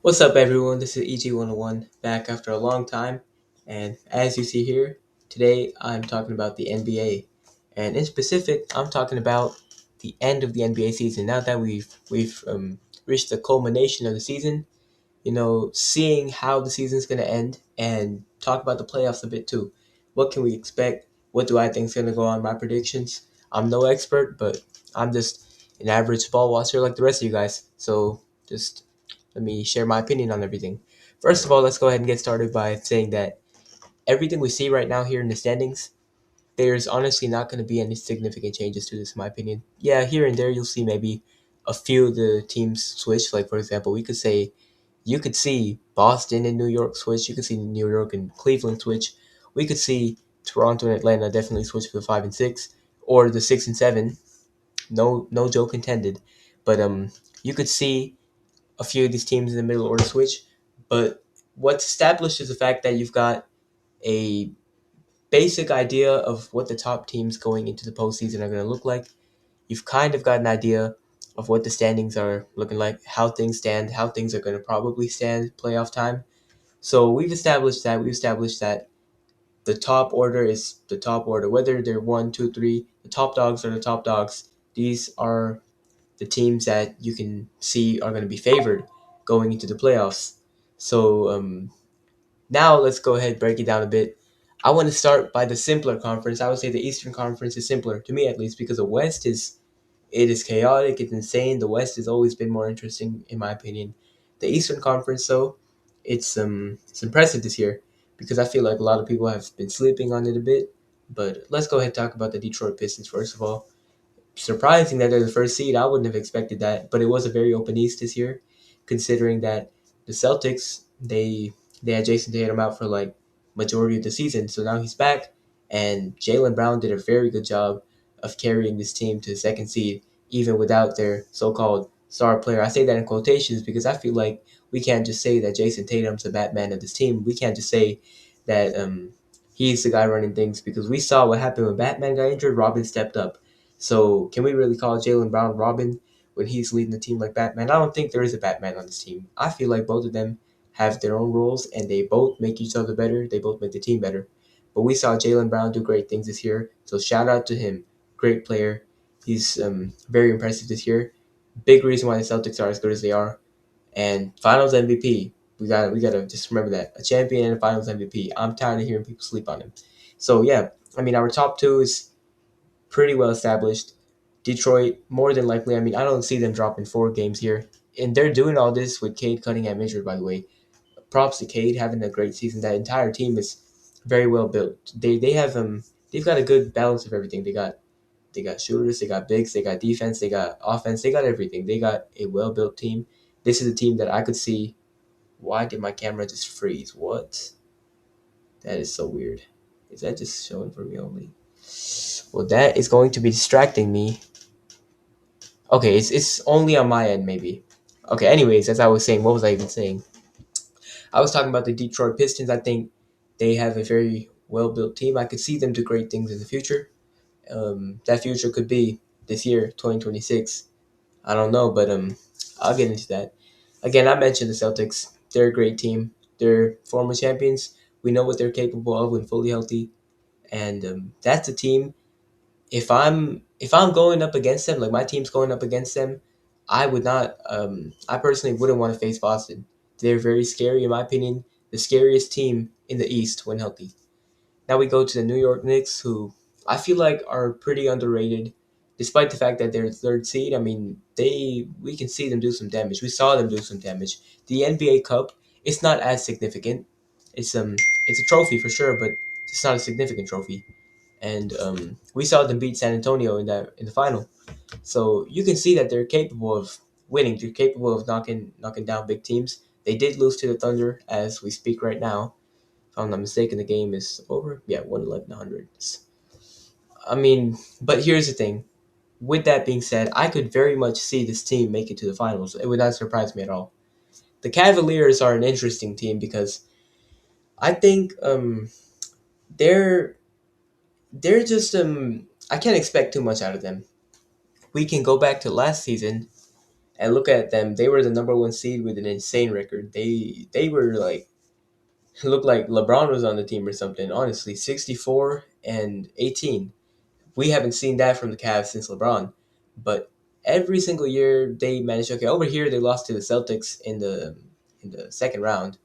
What's up, everyone? This is EG101 back after a long time. And as you see here, today I'm talking about the NBA. And in specific, I'm talking about the end of the NBA season. Now that we've reached the culmination of the season, seeing how the season's going to end and talk about the playoffs a bit too. What can we expect? What do I think is going to go on? My predictions. I'm no expert, but I'm just an average ball watcher like the rest of you guys. So just let me share my opinion on everything. First of all, let's go ahead and get started by saying that everything we see right now here in the standings, there's honestly not going to be any significant changes to this, in my opinion. Yeah, here and there you'll see maybe a few of the teams switch. Like, for example, you could see Boston and New York switch. You could see New York and Cleveland switch. We could see Toronto and Atlanta definitely switch for the 5 and 6, or the 6 and 7. No joke intended. But you could see a few of these teams in the middle order switch. But what's established is the fact that you've got a basic idea of what the top teams going into the postseason are going to look like. You've kind of got an idea of what the standings are looking like, how things stand, how things are going to probably stand playoff time. So we've established that the top order is the top order, whether they're one, two, three. The top dogs are the top dogs. These are the teams that you can see are going to be favored going into the playoffs. So now let's go ahead and break it down a bit. I want to start by the simpler conference. I would say the Eastern Conference is simpler to me, at least, because the West is chaotic. It's insane. The West has always been more interesting, in my opinion. The Eastern Conference, though, it's impressive this year because I feel like a lot of people have been sleeping on it a bit. But let's go ahead and talk about the Detroit Pistons first of all. Surprising that they're the first seed. I wouldn't have expected that, but it was a very open East this year, considering that the Celtics they had Jason Tatum out for like majority of the season, so now he's back, and Jalen Brown did a very good job of carrying this team to the second seed, even without their so-called star player. I say that in quotations because I feel like we can't just say that Jason Tatum's the Batman of this team. We can't just say that he's the guy running things because we saw what happened when Batman got injured. Robin stepped up, so can we really call Jalen Brown Robin when he's leading the team like Batman? I don't think there is a Batman on this team. I feel like both of them have their own roles and they both make each other better. They both make the team better. But we saw Jalen Brown do great things this year, so shout out to him. Great player. He's very impressive this year. Big reason why the Celtics are as good as they are. And Finals MVP. We gotta just remember that a champion and a Finals MVP. I'm tired of hearing people sleep on him. So yeah, I mean our top two is pretty well established. Detroit, more than likely, I mean, I don't see them dropping 4 games here. And they're doing all this with Cade Cunningham injured, by the way. Props to Cade having a great season. That entire team is very well built. They've got a good balance of everything. They got shooters, they got bigs, they got defense, they got offense, they got everything. They got a well built team. This is a team that I could see. Why did my camera just freeze? What? That is so weird. Is that just showing for me only? Well, that is going to be distracting me. Okay, it's only on my end, maybe. Okay, anyways, as I was saying, what was I even saying? I was talking about the Detroit Pistons. I think they have a very well built team. I could see them do great things in the future. That future could be this year, 2026. I don't know, but I'll get into that. Again, I mentioned the Celtics. They're a great team. They're former champions. We know what they're capable of when fully healthy, and that's a team if I'm going up against them, like my team's going up against them, I would not. I personally wouldn't want to face Boston. They're very scary, in my opinion. The scariest team in the East when healthy. Now we go to the New York Knicks, who I feel like are pretty underrated, despite the fact that they're third seed. I mean, we can see them do some damage. We saw them do some damage. The NBA Cup, it's not as significant. It's a trophy for sure, but it's not a significant trophy, and we saw them beat San Antonio in the final. So you can see that they're capable of winning. They're capable of knocking down big teams. They did lose to the Thunder as we speak right now. If I'm not mistaken, the game is over. Yeah, 111-100. I mean, but here's the thing. With that being said, I could very much see this team make it to the finals. It would not surprise me at all. The Cavaliers are an interesting team because I think they're they're just I can't expect too much out of them. We can go back to last season And look at them; they were the number one seed with an insane record. They were like looked like LeBron was on the team or something. Honestly, 64-18. We haven't seen that from the Cavs since LeBron, but every single year they managed. Okay, over here they lost to the Celtics in the second round,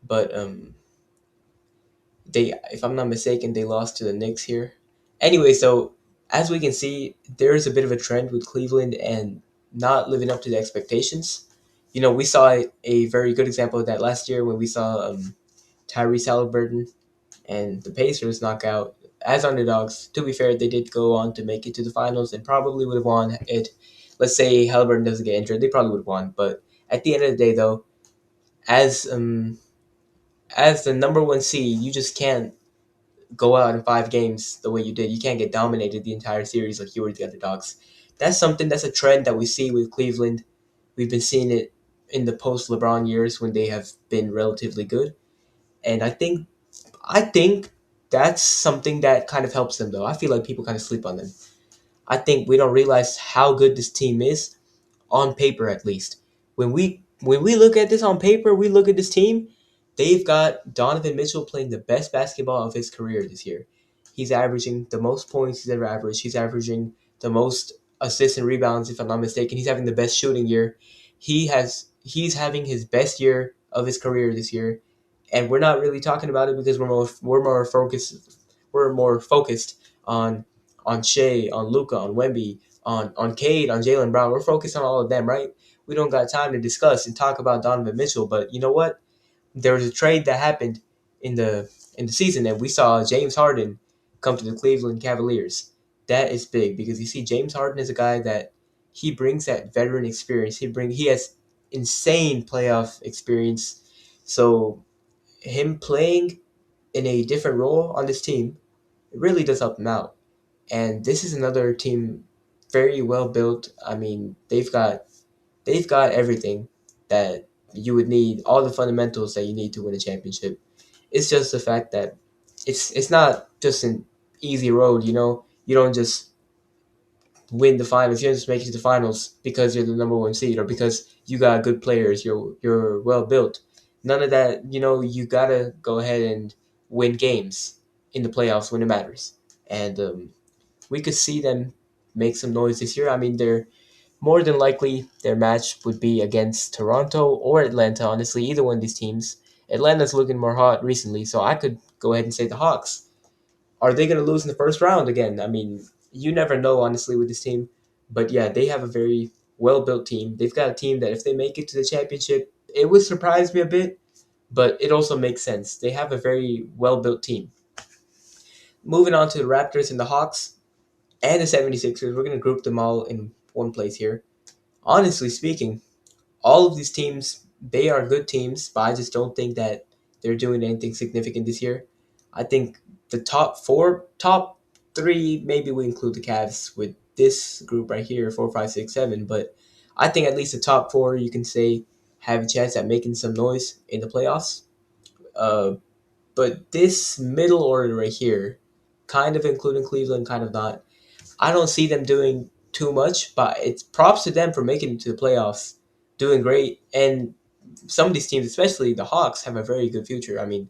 but they, if I'm not mistaken, they lost to the Knicks here. Anyway, so as we can see, there's a bit of a trend with Cleveland and not living up to the expectations. You know, we saw a very good example of that last year when we saw Tyrese Halliburton and the Pacers knock out as underdogs. To be fair, they did go on to make it to the finals and probably would have won it. Let's say Halliburton doesn't get injured, they probably would have won. But at the end of the day, though, as as the number one seed, you just can't go out in 5 games the way you did. You can't get dominated the entire series like you were the underdogs. That's something. That's a trend that we see with Cleveland. We've been seeing it in the post LeBron years when they have been relatively good, and I think that's something that kind of helps them though. I feel like people kind of sleep on them. I think we don't realize how good this team is on paper at least. When we look at this on paper, we look at this team, they've got Donovan Mitchell playing the best basketball of his career this year. He's averaging the most points he's ever averaged. He's averaging the most assists and rebounds, if I'm not mistaken. He's having the best shooting year. He's having his best year of his career this year, and we're not really talking about it because we're more focused on Shea, on Luca, on Wemby, on Cade, on Jalen Brown. We're focused on all of them, right? We don't got time to discuss and talk about Donovan Mitchell. But you know what? There was a trade that happened in the season, and we saw James Harden come to the Cleveland Cavaliers. That is big because you see, James Harden is a guy that he brings that veteran experience. He has insane playoff experience. So him playing in a different role on this team, it really does help him out. And this is another team very well built. I mean, they've got everything that you would need, all the fundamentals that you need to win a championship. It's just the fact that it's not just an easy road, you know. You don't just win the finals. You don't just make it to the finals because you're the number one seed or because you got good players. You're well built. None of that. You know, you gotta go ahead and win games in the playoffs when it matters. And we could see them make some noise this year. I mean, they're more than likely their match would be against Toronto or Atlanta. Honestly, either one of these teams. Atlanta's looking more hot recently, so I could go ahead and say the Hawks. Are they going to lose in the first round again? I mean, you never know, honestly, with this team. But yeah, they have a very well built team. They've got a team that if they make it to the championship, it would surprise me a bit, but it also makes sense. They have a very well built team. Moving on to the Raptors and the Hawks and the 76ers, we're going to group them all in one place here. Honestly speaking, all of these teams, they are good teams, but I just don't think that they're doing anything significant this year. I think the top four, top three, maybe we include the Cavs with this group right here, 4, 5, 6, 7. But I think at least the top four, you can say, have a chance at making some noise in the playoffs. Uh, but this middle order right here, kind of including Cleveland, kind of not. I don't see them doing too much, but it's props to them for making it to the playoffs, doing great. And some of these teams, especially the Hawks, have a very good future. I mean,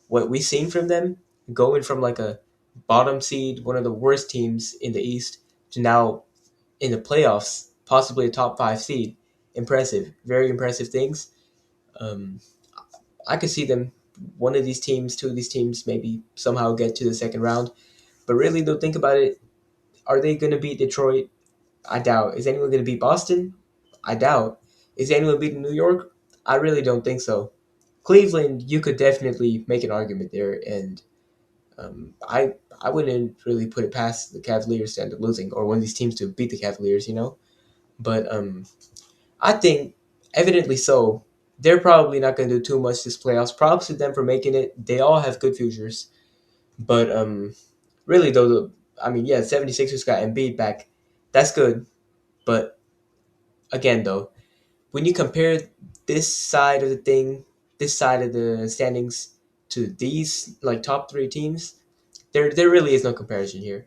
what we've seen from them, going from like a bottom seed, one of the worst teams in the East, to now in the playoffs, possibly a top five seed. Impressive, very impressive things. Um, I could see them, one of these teams, two of these teams, maybe somehow get to the second round. But really, though, think about it. Are they going to beat Detroit? I doubt. Is anyone going to beat Boston? I doubt. Is anyone beating New York? I really don't think so. Cleveland, you could definitely make an argument there, and I wouldn't really put it past the Cavaliers to end up losing, or one of these teams to beat the Cavaliers, you know. But I think, evidently so, they're probably not going to do too much this playoffs. Props to them for making it. They all have good futures, but really though, I mean, yeah, 76ers got Embiid back. That's good, but again though, when you compare this side of the thing, this side of the standings to these like top three teams, there really is no comparison here.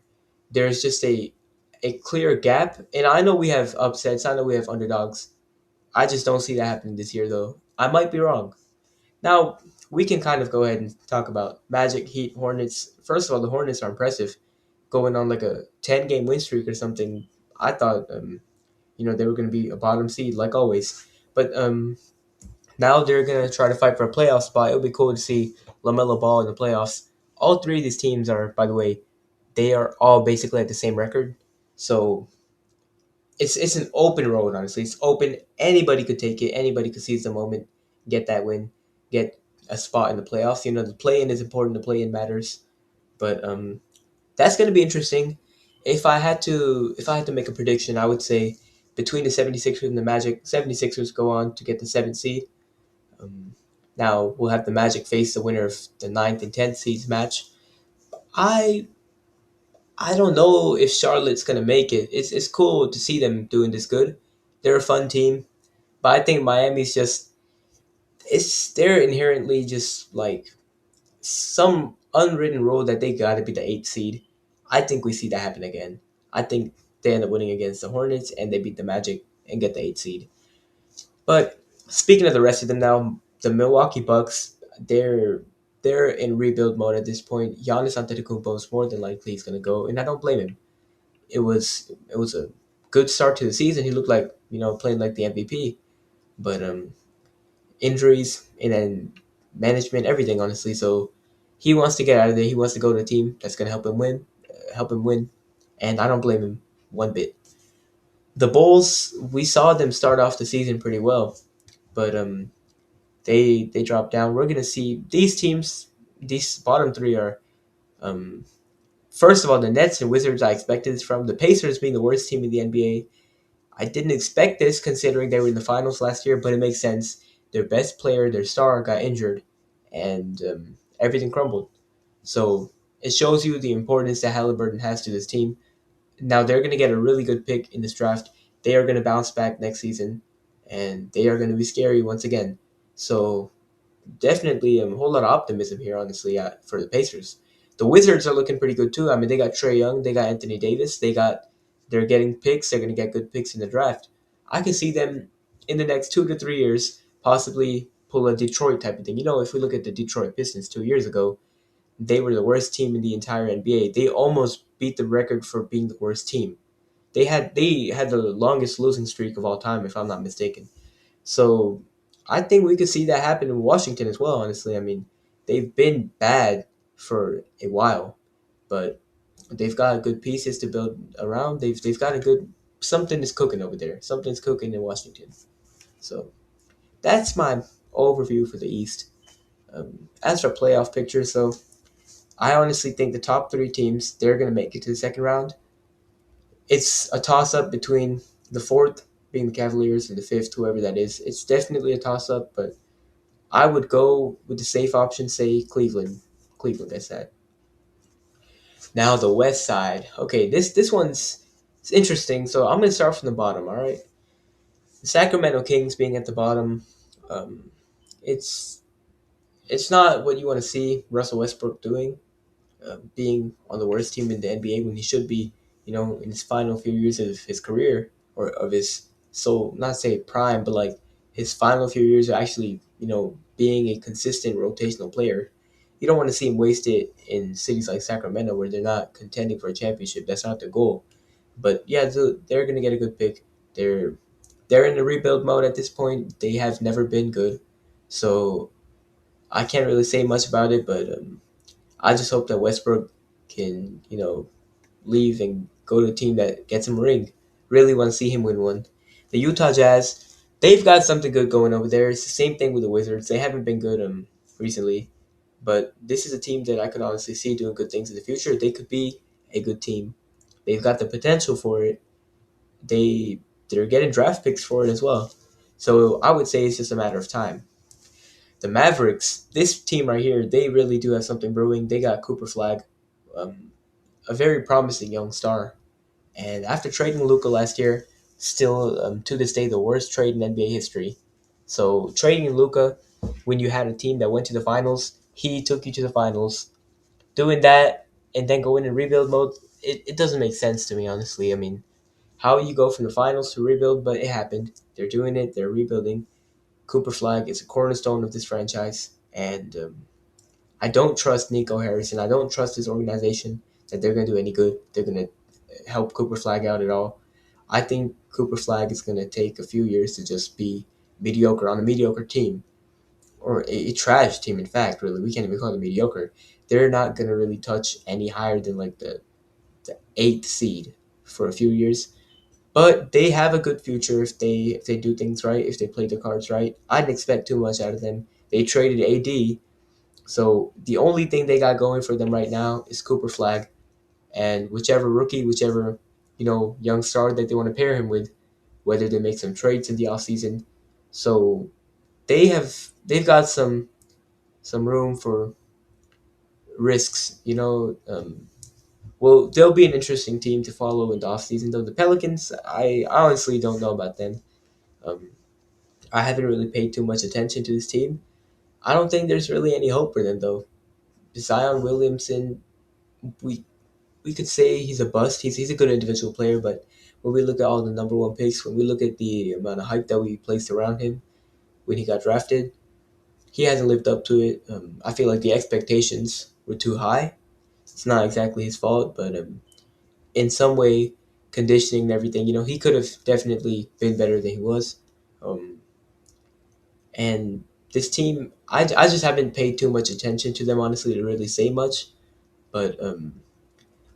There's just a a clear gap. And I know we have upsets. I know we have underdogs. I just don't see that happening this year, though. I might be wrong. Now we can kind of go ahead and talk about Magic, Heat, Hornets. First of all, the Hornets are impressive, going on like a 10 game win streak or something. I thought they were going to be a bottom seed like always, but now they're going to try to fight for a playoff spot. It would be cool to see LaMelo Ball in the playoffs. All three of these teams are, by the way, they are all basically at the same record. So it's an open road, honestly. It's open. Anybody could take it. Anybody could seize the moment, get that win, get a spot in the playoffs. The play in is important. The play in matters. But that's going to be interesting. If I had to make a prediction, I would say between the 76ers and the Magic, 76ers go on to get the 7th seed. Um, Now we'll have the Magic face the winner of the ninth and 10th seeds match. I I don't know if Charlotte's gonna make it. It's cool to see them doing this good. They're a fun team, but I think Miami's just they're inherently just like some unwritten rule that they got to be the 8th seed. I think we see that happen again. I think they end up winning against the Hornets and they beat the Magic and get the 8th seed. But speaking of the rest of them now, the Milwaukee Bucks, they're in rebuild mode at this point. Giannis Antetokounmpo is more than likely he's gonna go, and I don't blame him. It was a good start to the season. He looked like playing like the MVP, but injuries and then management, everything honestly. So he wants to get out of there. He wants to go to a team that's gonna help him win, and I don't blame him one bit. The Bulls, we saw them start off the season pretty well, but they dropped down. We're gonna see these teams. These bottom three are um, first of all the Nets and Wizards. I expected this from the Pacers being the worst team in the NBA. I didn't expect this considering they were in the finals last year, but it makes sense. Their best player, their star, got injured, and everything crumbled. So it shows you the importance that Halliburton has to this team. Now they're going to get a really good pick in this draft. They are going to bounce back next season, and they are going to be scary once again. So definitely a whole lot of optimism here, honestly, for the Pacers. The Wizards are looking pretty good too. I mean, they got Trey Young, they got Anthony Davis, they're getting picks. They're going to get good picks in the draft. I can see them in the next 2 to 3 years possibly pull a Detroit type of thing. If we look at the Detroit Pistons 2 years ago, they were the worst team in the entire NBA. They almost beat the record for being the worst team. They had the longest losing streak of all time, if I'm not mistaken. So I think we could see that happen in Washington as well, honestly. I mean, they've been bad for a while, but they've got good pieces to build around. They've got a good something is cooking over there. Something's cooking in Washington. So that's my overview for the East. As for playoff picture, so I honestly think the top three teams they're gonna make it to the second round. It's a toss up between the fourth being the Cavaliers and the fifth, whoever that is. It's definitely a toss up, but I would go with the safe option, say Cleveland. Cleveland, I said. Now the West side. Okay, this one's it's interesting. So I'm gonna start from the bottom. All right, the Sacramento Kings being at the bottom. Um, it's it's not what you want to see Russell Westbrook doing, being on the worst team in the NBA when he should be, in his final few years of his career or of his so not say prime, but like his final few years of actually, being a consistent rotational player. You don't want to see him wasted in cities like Sacramento where they're not contending for a championship. That's not their goal. But yeah, they're gonna get a good pick. They're in the rebuild mode at this point. They have never been good, so I can't really say much about it. But I just hope that Westbrook can, leave and go to a team that gets him a ring. Really want to see him win one. The Utah Jazz, they've got something good going over there. It's the same thing with the Wizards. They haven't been good recently, but this is a team that I could honestly see doing good things in the future. They could be a good team. They've got the potential for it. They're getting draft picks for it as well. So I would say it's just a matter of time. The Mavericks, this team right here, they really do have something brewing. They got Cooper Flag, um, a very promising young star. And after trading Luca last year, still to this day the worst trade in NBA history. So trading Luca when you had a team that went to the finals, he took you to the finals. Doing that and then going in rebuild mode, it doesn't make sense to me, honestly. I mean, how you go from the finals to rebuild, but it happened. They're doing it. They're rebuilding. Cooper Flag is a cornerstone of this franchise, and I don't trust Nico Harrison. I don't trust his organization that they're going to do any good. They're going to help Cooper Flag out at all. I think Cooper Flag is going to take a few years to just be mediocre on a mediocre team, or a trash team. In fact, really, we can't even call them mediocre. They're not going to really touch any higher than like the eighth seed for a few years. But they have a good future if they do things right, if they play the cards right. I didn't expect too much out of them. They traded AD, so the only thing they got going for them right now is Cooper Flag, and whichever rookie, whichever young star that they want to pair him with, whether they make some trades in the offseason. So they've got some room for risks. Well, they'll be an interesting team to follow in the offseason, though. The Pelicans, I honestly don't know about them. Um, I haven't really paid too much attention to this team. I don't think there's really any hope for them, though. Zion Williamson, we we could say he's a bust. He's a good individual player, but when we look at all the number one picks, when we look at the amount of hype that we placed around him when he got drafted, he hasn't lived up to it. I feel like the expectations were too high. It's not exactly his fault, but in some way, conditioning and everything, he could have definitely been better than he was. Um, and this team, I just haven't paid too much attention to them, honestly, to really say much. But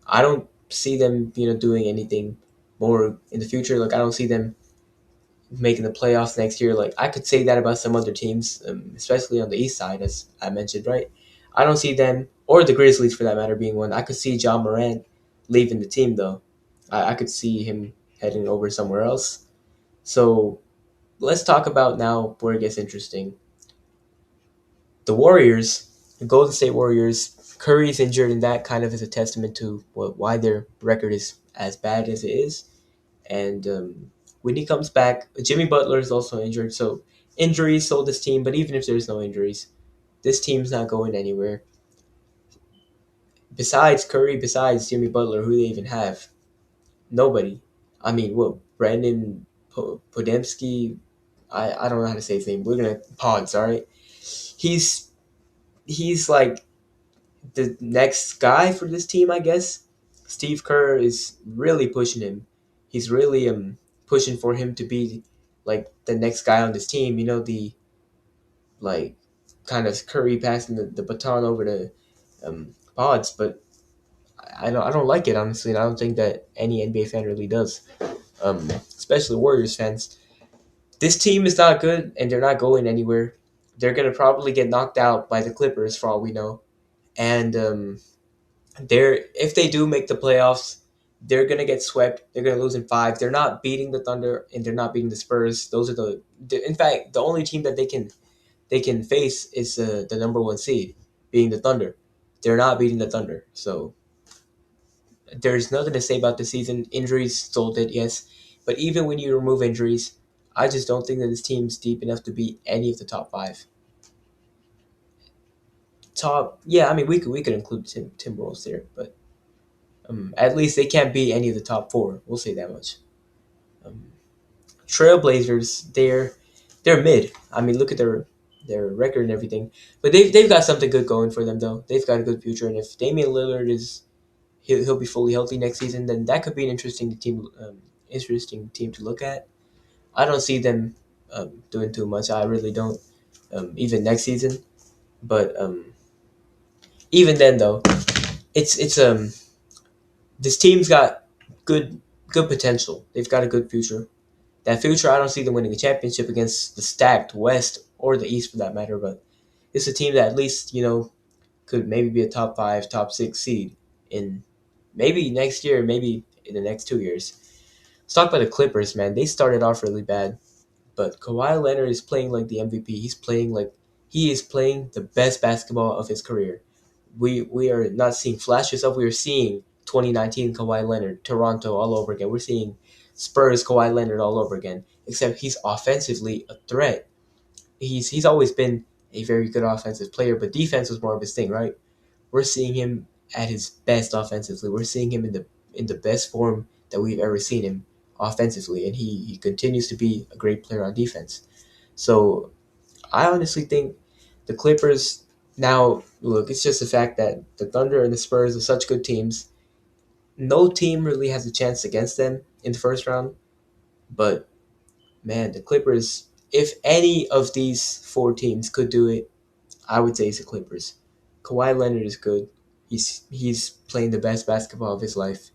I don't see them, doing anything more in the future. Like I don't see them making the playoffs next year. Like I could say that about some other teams, especially on the East side, as I mentioned, right? I don't see them or the Grizzlies for that matter being one. I could see John Morant leaving the team though. I could see him heading over somewhere else. So let's talk about now where it gets interesting. The Warriors, the Golden State Warriors. Curry's injured, and that kind of is a testament to why their record is as bad as it is. And when he comes back, Jimmy Butler is also injured. So injuries sold this team, but even if there's no injuries, this team's not going anywhere. Besides Curry, besides Jimmy Butler, who they even have? Nobody. I mean, what? Brandon Podemski? I don't know how to say his name. We're gonna Pods, all right? He's he's like the next guy for this team, I guess. Steve Kerr is really pushing him. He's really pushing for him to be like the next guy on this team. The like kind of Curry passing the baton over to Pods, but I don't like it honestly, and I don't think that any NBA fan really does, especially Warriors fans. This team is not good, and they're not going anywhere. They're gonna probably get knocked out by the Clippers for all we know, and they're if they do make the playoffs, they're gonna get swept. They're gonna lose in five. They're not beating the Thunder and they're not beating the Spurs. Those are in fact the only team that they can face is the number one seed, being the Thunder. They're not beating the Thunder, so there's nothing to say about the season. Injuries sold it, yes, but even when you remove injuries, I just don't think that this team's deep enough to beat any of the top five. Top, yeah, I mean we could include Timberwolves there, but at least they can't beat any of the top four. We'll say that much. Um, Trailblazers, they're mid. I mean, look at their record and everything, but they've got something good going for them though. They've got a good future, and if Damian Lillard is he'll be fully healthy next season, then that could be an interesting team to look at. I don't see them doing too much. I really don't. Even next season, but even then though, it's this team's got good potential. They've got a good future. That future, I don't see them winning a championship against the stacked West or the East for that matter, but it's a team that at least, could maybe be a top five, top six seed in maybe next year, maybe in the next 2 years. Let's talk about the Clippers, man. They started off really bad, but Kawhi Leonard is playing like the MVP. He is playing the best basketball of his career. We are not seeing flashes of. We are seeing 2019 Kawhi Leonard, Toronto all over again. We're seeing Spurs Kawhi Leonard all over again. Except he's offensively a threat. He's always been a very good offensive player, but defense was more of his thing, right? We're seeing him at his best offensively. We're seeing him in the in the best form that we've ever seen him offensively, and he continues to be a great player on defense. So I honestly think the Clippers now look. It's just the fact that the Thunder and the Spurs are such good teams. No team really has a chance against them in the first round. But man, the Clippers. If any of these four teams could do it, I would say it's the Clippers. Kawhi Leonard is good. He's playing the best basketball of his life.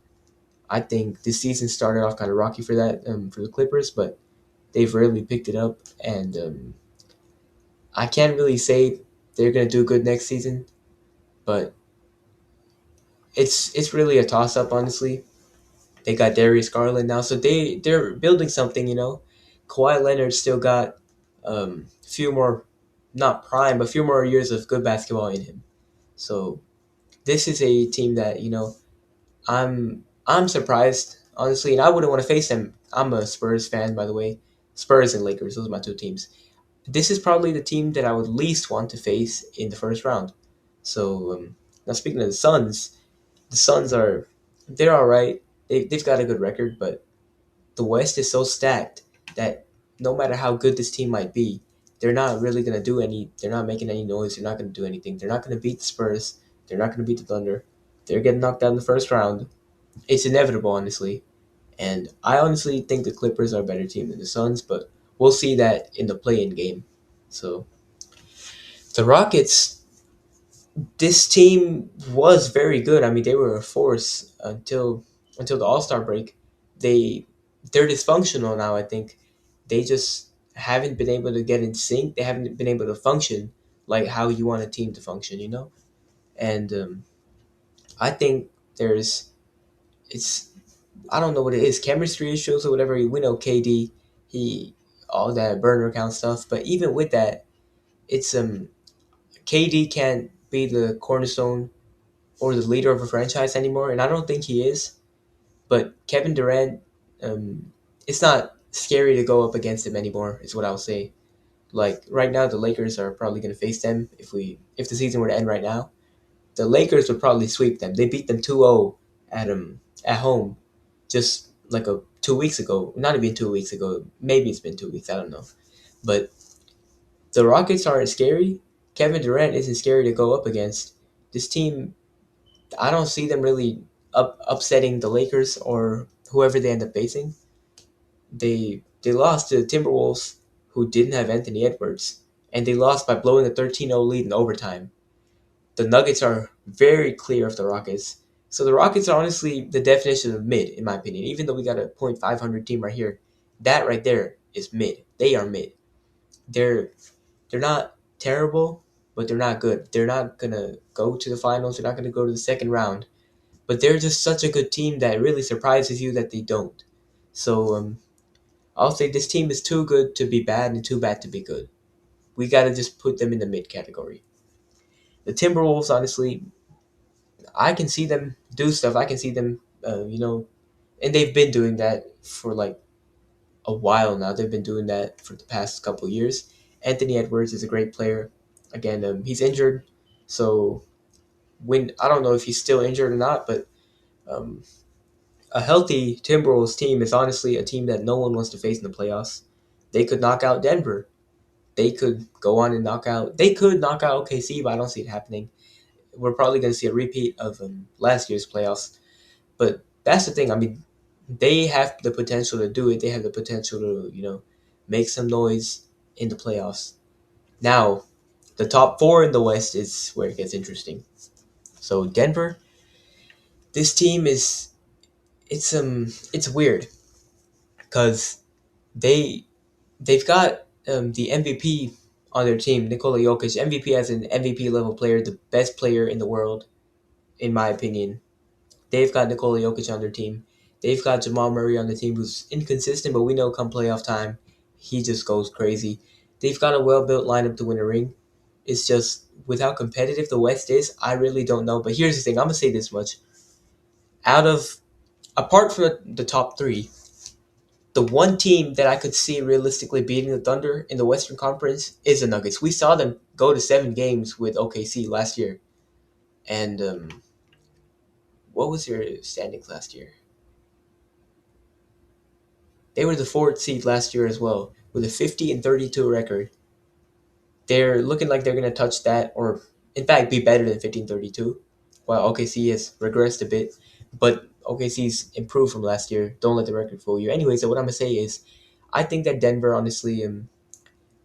I think this season started off kind of rocky for that for the Clippers, but they've really picked it up, and I can't really say they're gonna do good next season, but it's really a toss up, honestly. They got Darius Garland now, so they're building something. Kawhi Leonard still got a few more, not prime, but a few more years of good basketball in him. So this is a team that I'm surprised, honestly, and I wouldn't want to face them. I'm a Spurs fan, by the way. Spurs and Lakers, those are my two teams. This is probably the team that I would least want to face in the first round. So now speaking of the Suns are they're all right. They've got a good record, but the West is so stacked that no matter how good this team might be, they're not really gonna do any. They're not making any noise. They're not gonna do anything. They're not gonna beat the Spurs. They're not gonna beat the Thunder. They're getting knocked out in the first round. It's inevitable, honestly. And I honestly think the Clippers are a better team than the Suns, but we'll see that in the play-in game. So the Rockets, this team was very good. I mean, they were a force until the All Star break. They're dysfunctional now. I think they just haven't been able to get in sync. They haven't been able to function like how you want a team to function. And I think there's it's I don't know what it is, chemistry issues or whatever. We know KD, he all that burner account stuff, but even with that, it's KD can't be the cornerstone or the leader of a franchise anymore, and I don't think he is. But Kevin Durant, it's not scary to go up against him anymore. Is what I'll say. Like right now, the Lakers are probably going to face them if the season were to end right now. The Lakers would probably sweep them. They beat them 2-0 at home just like 2 weeks ago. Not even 2 weeks ago. Maybe it's been 2 weeks. I don't know. But the Rockets aren't scary. Kevin Durant isn't scary to go up against. This team, I don't see them really upsetting the Lakers or whoever they end up facing. They lost to the Timberwolves, who didn't have Anthony Edwards, and they lost by blowing a 13-0 lead in overtime. The Nuggets are very clear of the Rockets. So the Rockets are honestly the definition of mid, in my opinion. Even though we got a .500 team right here, that right there is mid. They are mid. They're they're not terrible, but they're not good. They're not gonna go to the finals. They're not gonna go to the second round. But they're just such a good team that it really surprises you that they don't. So I'll say this team is too good to be bad and too bad to be good. We gotta just put them in the mid category. The Timberwolves, honestly, I can see them do stuff. I can see them, and they've been doing that for like a while now. They've been doing that for the past couple of years. Anthony Edwards is a great player. Again, he's injured, so when I don't know if he's still injured or not, but um, a healthy Timberwolves team is honestly a team that no one wants to face in the playoffs. They could knock out Denver. They could go on and knock out. They could knock out OKC, but I don't see it happening. We're probably going to see a repeat of last year's playoffs. But that's the thing. I mean, they have the potential to do it. They have the potential to, make some noise in the playoffs. Now, the top four in the West is where it gets interesting. So Denver, this team is it's weird because they they've got the MVP on their team, Nikola Jokic. MVP as an MVP level player, the best player in the world, in my opinion. They've got Nikola Jokic on their team. They've got Jamal Murray on the team, who's inconsistent, but we know come playoff time, he just goes crazy. They've got a well built lineup to win a ring. It's just with how competitive the West is, I really don't know. But here's the thing: I'm gonna say this much: out of apart from the top three, the one team that I could see realistically beating the Thunder in the Western Conference is the Nuggets. We saw them go to 7 games with OKC last year, and what was your standings last year? They were the fourth seed last year as well, with a 50-32 record. They're looking like they're gonna touch that, or in fact, be better than 15-32. While OKC has regressed a bit, but OKC's improved from last year. Don't let the record fool you. Anyway, so what I'm gonna say is, I think that Denver, honestly,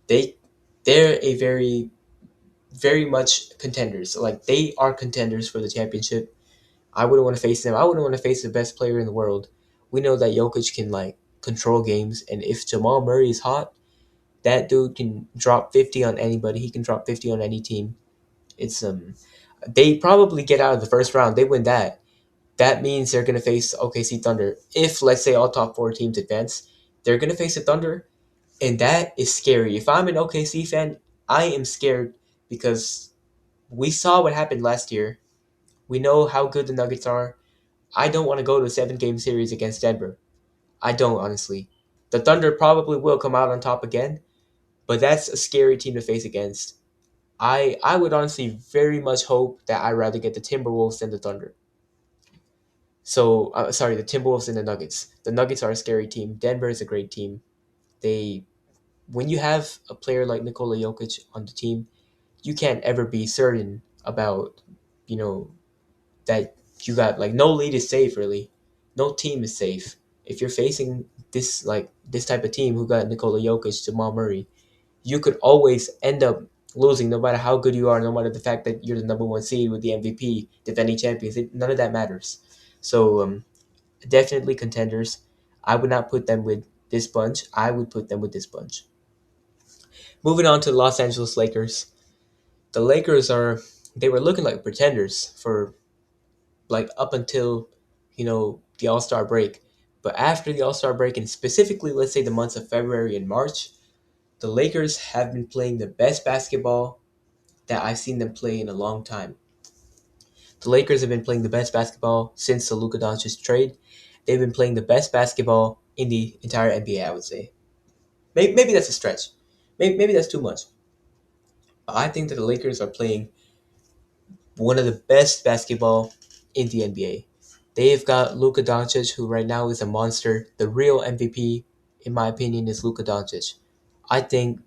they they're a very much contenders. Like they are contenders for the championship. I wouldn't want to face them. I wouldn't want to face the best player in the world. We know that Jokic can like control games, and if Jamal Murray is hot, that dude can drop 50 on anybody. He can drop 50 on any team. It's they probably get out of the first round. They win that. That means they're gonna face OKC Thunder. If let's say all top four teams advance, they're gonna face the Thunder, and that is scary. If I'm an OKC fan, I am scared because we saw what happened last year. We know how good the Nuggets are. I don't want to go to a 7 game series against Denver. I don't, honestly. The Thunder probably will come out on top again, but that's a scary team to face against. I would honestly very much hope that I'd rather get the Timberwolves than the Thunder. So, sorry, the Timberwolves and the Nuggets. The Nuggets are a scary team. Denver is a great team. They, when you have a player like Nikola Jokic on the team, you can't ever be certain about, you know, that you got like no lead is safe really. No team is safe. If you're facing this type of team who got Nikola Jokic, Jamal Murray, you could always end up losing no matter how good you are, no matter the fact that you're the number one seed with the MVP, defending champions. None of that matters. So definitely contenders. I would not put them with this bunch. I would put them with this bunch. Moving on to the Los Angeles Lakers. The Lakers they were looking like pretenders for like up until the All Star break. But after the All Star break, and specifically, let's say the months of February and March, the Lakers have been playing the best basketball that I've seen them play in a long time. The Lakers have been playing the best basketball since the Luka Doncic trade. They've been playing the best basketball in the entire NBA, I would say. Maybe that's a stretch. Maybe that's too much. But I think that the Lakers are playing one of the best basketball in the NBA. They've got Luka Doncic, who right now is a monster. The real MVP, in my opinion, is Luka Doncic. I think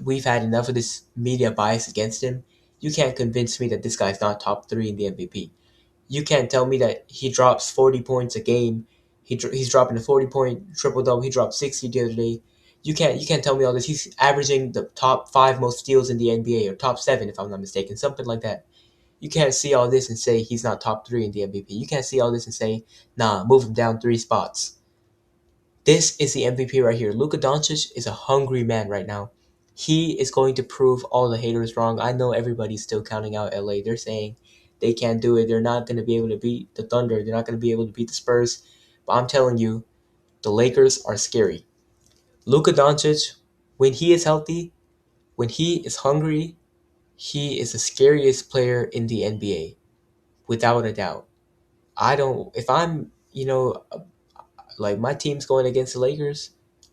we've had enough of this media bias against him. You can't convince me that this guy's not top three in the MVP. You can't tell me that he drops 40 points a game. He's dropping a 40-point triple double. He dropped 60 the other day. You can't tell me all this. He's averaging the top five most steals in the NBA, or top seven if I'm not mistaken, something like that. You can't see all this and say he's not top three in the MVP. You can't see all this and say, nah, move him down 3 spots. This is the MVP right here. Luka Doncic is a hungry man right now. He is going to prove all the haters wrong. I know everybody's still counting out LA. They're saying they can't do it. They're not going to be able to beat the Thunder. They're not going to be able to beat the Spurs. But I'm telling you, the Lakers are scary. Luka Doncic, when he is healthy, when he is hungry, he is the scariest player in the NBA, without a doubt. I don't, if I'm, like my team's going against the Lakers,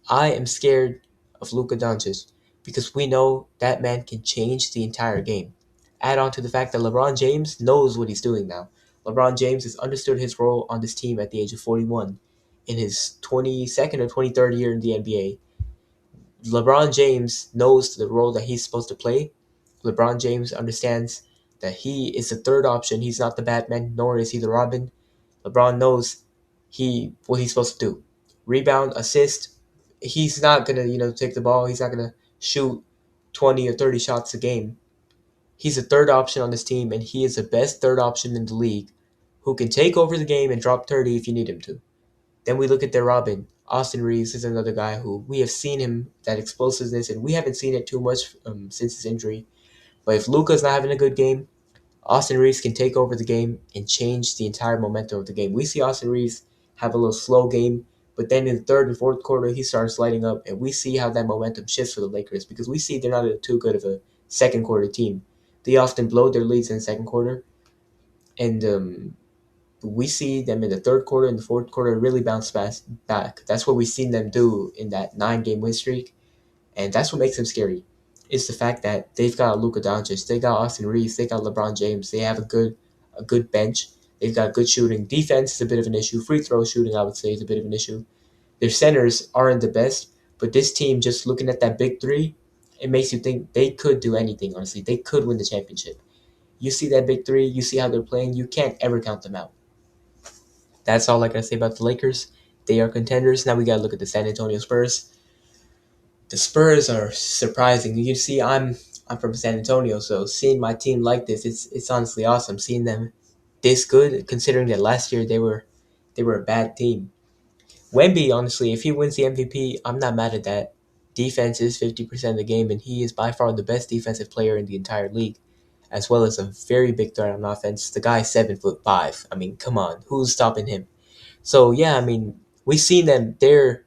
I am scared of Luka Doncic because we know that man can change the entire game. Add on to the fact that LeBron James knows what he's doing now. LeBron James has understood his role on this team at the age of 41 in his 22nd or 23rd year in the NBA. LeBron James knows the role that he's supposed to play. LeBron James understands that he is the third option. He's not the Batman, nor is he the Robin. LeBron knows what he's supposed to do. Rebound, assist. He's not gonna, take the ball. He's not gonna shoot 20 or 30 shots a game. He's the third option on this team, and he is the best third option in the league who can take over the game and drop 30 if you need him to. Then we look at their Robin. Austin Reeves is another guy who we have seen him, that explosiveness, and we haven't seen it too much since his injury. But if Luka's not having a good game, Austin Reeves can take over the game and change the entire momentum of the game. We see Austin Reeves have a little slow game, but then in the third and fourth quarter, he starts lighting up, and we see how that momentum shifts for the Lakers because we see they're not too good of a second quarter team. They often blow their leads in the second quarter, and we see them in the third quarter and the fourth quarter really bounce back. That's what we've seen them do in that 9 game win streak, and that's what makes them scary. It's the fact that they've got Luka Doncic, they got Austin Reeves, they got LeBron James. They have a good bench. They've got good shooting. Defense is a bit of an issue. Free throw shooting, I would say, is a bit of an issue. Their centers aren't the best, but this team, just looking at that big three, it makes you think they could do anything, honestly. They could win the championship. You see that big three, you see how they're playing, you can't ever count them out. That's all I gotta say about the Lakers. They are contenders. Now we gotta look at the San Antonio Spurs. The Spurs are surprising. You see, I'm from San Antonio, so seeing my team like this, it's honestly awesome. Seeing them this good, considering that last year they were a bad team. Wemby, honestly, if he wins the MVP, I'm not mad at that. Defense is 50% of the game, and he is by far the best defensive player in the entire league, as well as a very big threat on offense. The guy's 7'5". I mean, come on, who's stopping him? So yeah, I mean, we've seen them. They're,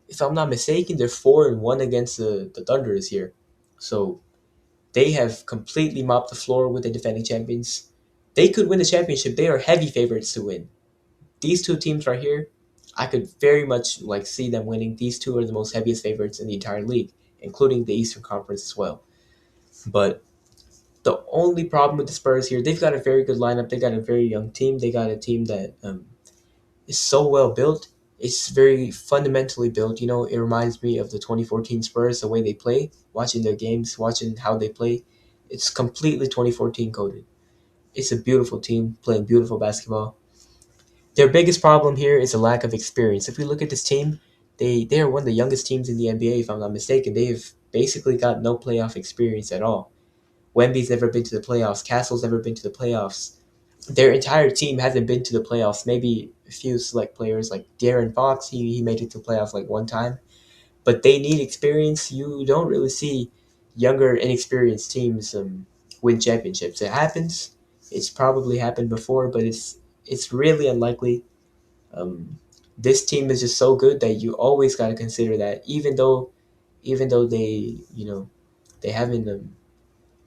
if I'm not mistaken, they're 4-1 against the Thunder this year. So they have completely mopped the floor with the defending champions. They could win the championship. They are heavy favorites to win. These two teams right here, I could very much like see them winning. These two are the most heaviest favorites in the entire league, including the Eastern Conference as well. But the only problem with the Spurs here, they've got a very good lineup. They got a very young team. They got a team that is so well built. It's very fundamentally built. You know, it reminds me of the 2014 Spurs, the way they play, watching their games, watching how they play. It's completely 2014 coded. It's a beautiful team playing beautiful basketball. Their biggest problem here is a lack of experience. If we look at this team, they are one of the youngest teams in the NBA, if I'm not mistaken. They've basically got no playoff experience at all. Wemby's never been to the playoffs. Castle's never been to the playoffs. Their entire team hasn't been to the playoffs. Maybe a few select players like Darren Fox, he made it to the playoffs like one time. But they need experience. You don't really see younger, inexperienced teams win championships. It happens. It's probably happened before, but it's really unlikely. um, this team is just so good that you always got to consider that even though they haven't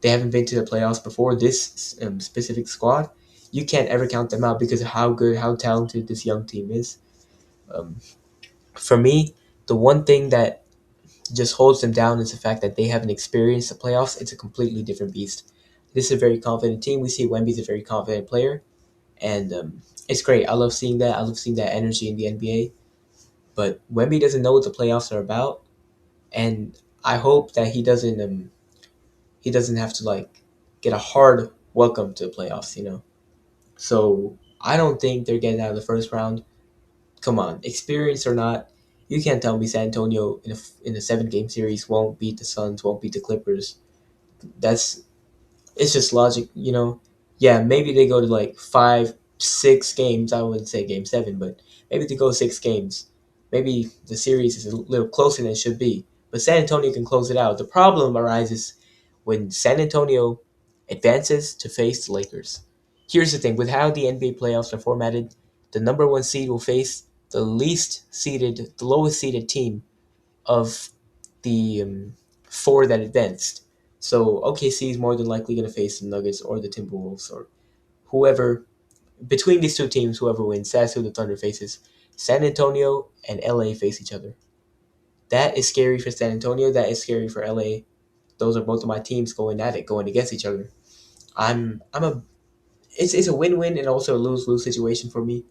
they haven't been to the playoffs before, this specific squad, you can't ever count them out because of how good, how talented this young team is. um, for me, the one thing that just holds them down is the fact that they haven't experienced the playoffs. It's a completely different beast. This is a very confident team. We see Wemby's a very confident player, and it's great. I love seeing that. I love seeing that energy in the NBA. But Wemby doesn't know what the playoffs are about, and I hope that he doesn't have to like get a hard welcome to the playoffs. So I don't think they're getting out of the first round. Come on, experience or not, you can't tell me San Antonio in a 7 game series won't beat the Suns, won't beat the Clippers. That's It's just logic. Yeah, maybe they go to like 5, 6 games. I wouldn't say game seven, but maybe they go 6 games. Maybe the series is a little closer than it should be. But San Antonio can close it out. The problem arises when San Antonio advances to face the Lakers. Here's the thing with how the NBA playoffs are formatted, the number one seed will face the lowest seeded team of the four that advanced. So OKC is more than likely going to face the Nuggets or the Timberwolves or whoever. Between these two teams, whoever wins, that's who the Thunder faces. San Antonio and LA face each other. That is scary for San Antonio. That is scary for LA. Those are both of my teams going at it, going against each other. I'm a it's a win-win and also a lose-lose situation for me.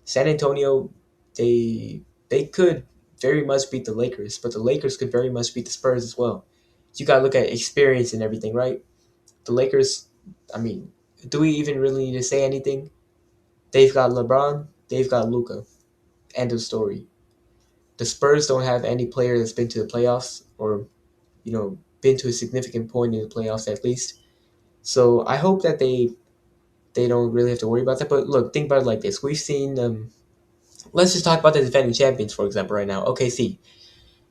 San Antonio, they could very much beat the Lakers, but the Lakers could very much beat the Spurs as well. You gotta look at experience and everything, right? The Lakers, I mean, do we even really need to say anything? They've got LeBron, they've got Luca. End of story. The Spurs don't have any player that's been to the playoffs or been to a significant point in the playoffs at least. So I hope that they don't really have to worry about that. But look, think about it like this: we've seen let's just talk about the defending champions, for example, right now. OKC.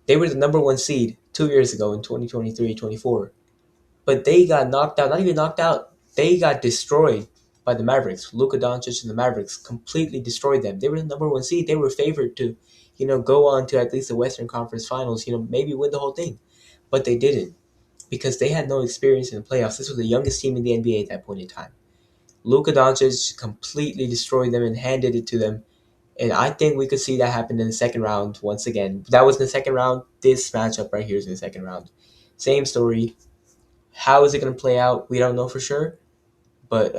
They were the number one seed 2 years ago in 2023-24, but they got knocked out. Not even knocked out. They got destroyed by the Mavericks. Luka Doncic and the Mavericks completely destroyed them. They were the number one seed. They were favored to, go on to at least the Western Conference Finals. Maybe win the whole thing, but they didn't because they had no experience in the playoffs. This was the youngest team in the NBA at that point in time. Luka Doncic completely destroyed them and handed it to them. And I think we could see that happen in the second round once again. That was in the second round. This matchup right here is in the second round. Same story. How is it going to play out? We don't know for sure. But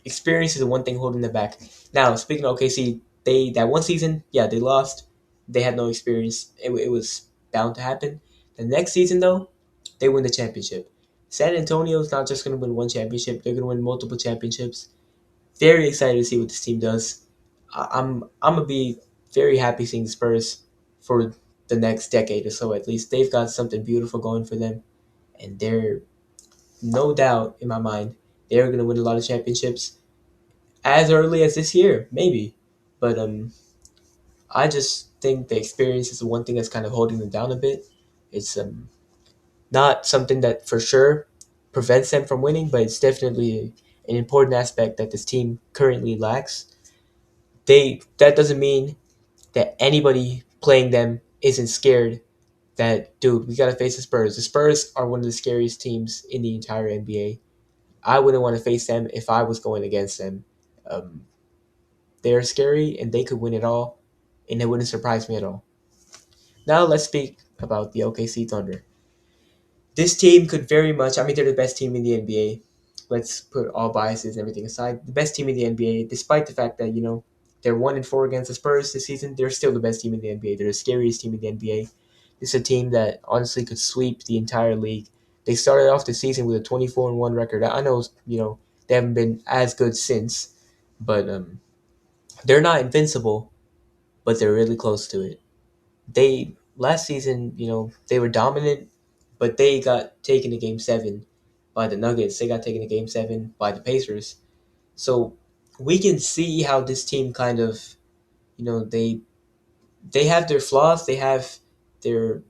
experience is the one thing holding them back. Now, speaking of OKC, they that one season, yeah, they lost. They had no experience. It was bound to happen. The next season, though, they win the championship. San Antonio is not just going to win one championship; they're going to win multiple championships. Very excited to see what this team does. I'm gonna be very happy seeing the Spurs for the next decade or so at least. They've got something beautiful going for them, and they're no doubt in my mind they're going to win a lot of championships as early as this year, maybe. But I just think the experience is the one thing that's kind of holding them down a bit. It's not something that for sure prevents them from winning, but it's definitely an important aspect that this team currently lacks. They that doesn't mean that anybody playing them isn't scared that dude, we gotta face the Spurs. The Spurs are one of the scariest teams in the entire NBA. I wouldn't want to face them if I was going against them. Um, they're scary and they could win it all, and it wouldn't surprise me at all. Now let's speak about the OKC Thunder. This team could very much, I mean, they're the best team in the NBA. Let's put all biases and everything aside. The best team in the NBA, despite the fact that, they're 1-4 against the Spurs this season, they're still the best team in the NBA. They're the scariest team in the NBA. This is a team that honestly could sweep the entire league. They started off the season with a 24-1 record. I know, they haven't been as good since, but they're not invincible, but they're really close to it. They last season, they were dominant, but they got taken to game 7 by the Nuggets. They got taken to game 7 by the Pacers. So we can see how this team kind of, they have their flaws, they have their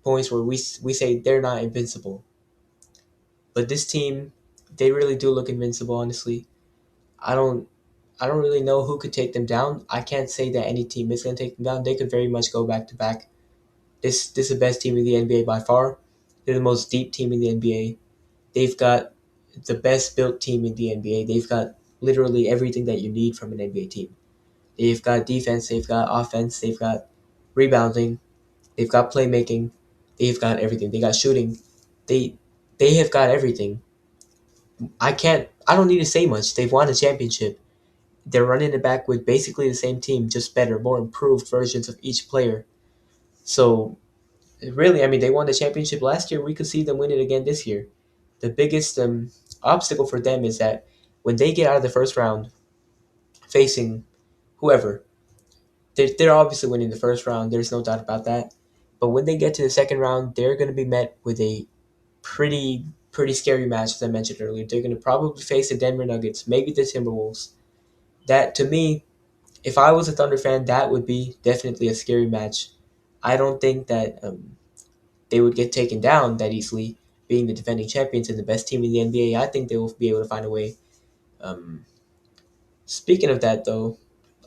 points where we say they're not invincible. But this team, they really do look invincible, honestly. I don't I don't really know who could take them down. I can't say that any team is going to take them down. They could very much go back to back. This is the best team in the NBA by far. They're the most deep team in the NBA. They've got the best built team in the NBA. They've got literally everything that you need from an NBA team. They've got defense, they've got offense, they've got rebounding, they've got playmaking, they've got everything. They got shooting. They they have got everything. I don't need to say much. They've won a championship. They're running it back with basically the same team, just better, more improved versions of each player. So really, I mean, they won the championship last year. We could see them win it again this year. The biggest obstacle for them is that when they get out of the first round, facing whoever, they're obviously winning the first round. There's no doubt about that. But when they get to the second round, they're going to be met with a pretty scary match, as I mentioned earlier. They're going to probably face the Denver Nuggets, maybe the Timberwolves. That to me, if I was a Thunder fan, that would be definitely a scary match. I don't think that they would get taken down that easily, being the defending champions and the best team in the NBA. I think they will be able to find a way. Um, Speaking of that, though,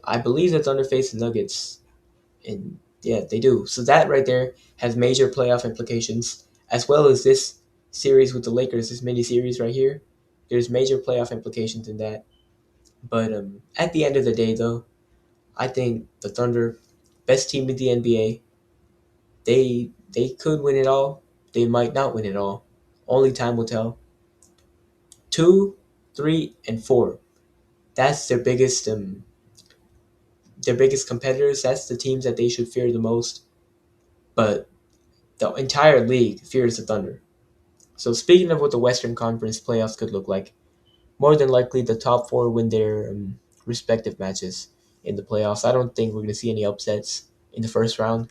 I believe the Thunder face the Nuggets, and yeah, they do. So that right there has major playoff implications, as well as this series with the Lakers, this mini series right here. There's major playoff implications in that. But at the end of the day, though, I think the Thunder, best team in the NBA, they could win it all. They might not win it all. Only time will tell. 2, 3, and 4. That's their biggest competitors. That's the teams that they should fear the most. But the entire league fears the Thunder. So speaking of what the Western Conference playoffs could look like, more than likely the top 4 win their respective matches in the playoffs. I don't think we're going to see any upsets in the first round.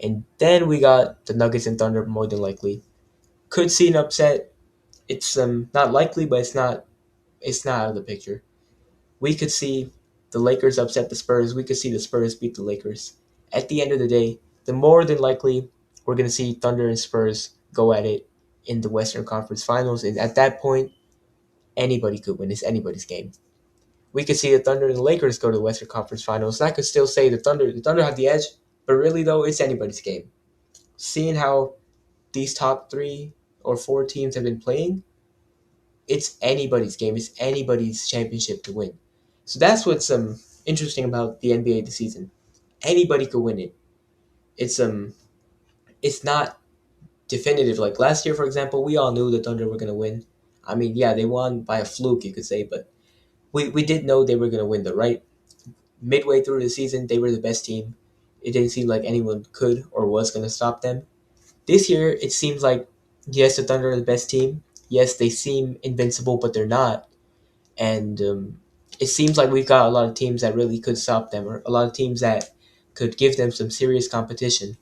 And then we got the Nuggets and Thunder more than likely. Could see an upset. It's not likely, but it's not out of the picture. We could see the Lakers upset the Spurs. We could see the Spurs beat the Lakers. At the end of the day, the more than likely we're going to see Thunder and Spurs go at it in the Western Conference Finals. And at that point, anybody could win. It's anybody's game. We could see the Thunder and the Lakers go to the Western Conference Finals. And I could still say the Thunder have the edge, but really though, it's anybody's game. Seeing how these top 3 or 4 teams have been playing, it's anybody's game. It's anybody's championship to win. So that's what's interesting about the NBA this season. Anybody could win it. It's not definitive. Like last year, for example, we all knew the Thunder were gonna win. I mean, yeah, they won by a fluke, you could say, but we did know they were gonna win though, right? Midway through the season, they were the best team. It didn't seem like anyone could or was gonna stop them. This year, it seems like yes, the Thunder are the best team. Yes, they seem invincible, but they're not. And it seems like we've got a lot of teams that really could stop them, or a lot of teams that could give them some serious competition.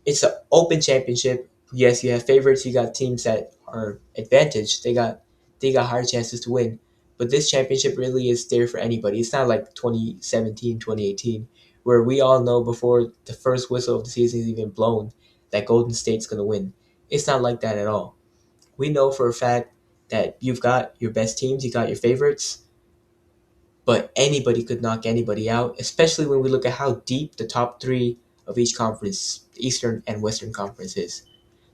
It's an open championship. Yes, you have favorites. You got teams that are advantaged. They got higher chances to win. But this championship really is there for anybody. It's not like 2017, 2018, where we all know before the first whistle of the season is even blown that Golden State's going to win. It's not like that at all. We know for a fact that you've got your best teams, you got your favorites, but anybody could knock anybody out, especially when we look at how deep the top three of each conference, the Eastern and Western Conference, is.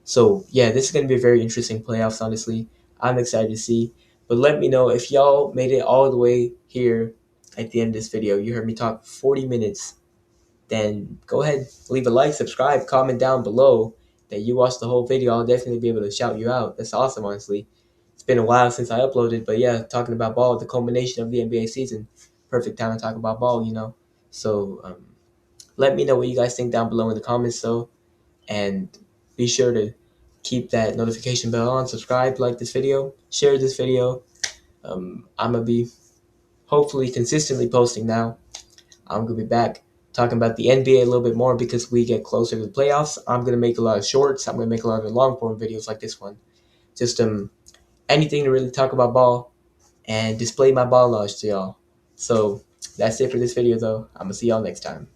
So, yeah, this is going to be a very interesting playoffs, honestly. I'm excited to see. But let me know if y'all made it all the way here at the end of this video. You heard me talk 40 minutes. Then go ahead, leave a like, subscribe, comment down below that you watched the whole video. I'll definitely be able to shout you out. That's awesome, honestly. It's been a while since I uploaded, but yeah, talking about ball, the culmination of the NBA season. Perfect time to talk about ball. So let me know what you guys think down below in the comments, though. And be sure to keep that notification bell on, subscribe, like this video, share this video. I'm going to be hopefully consistently posting now. I'm going to be back talking about the NBA a little bit more because we get closer to the playoffs. I'm going to make a lot of shorts. I'm going to make a lot of long form videos like this one. Just anything to really talk about ball and display my ball knowledge to y'all. So that's it for this video, though. I'm going to see y'all next time.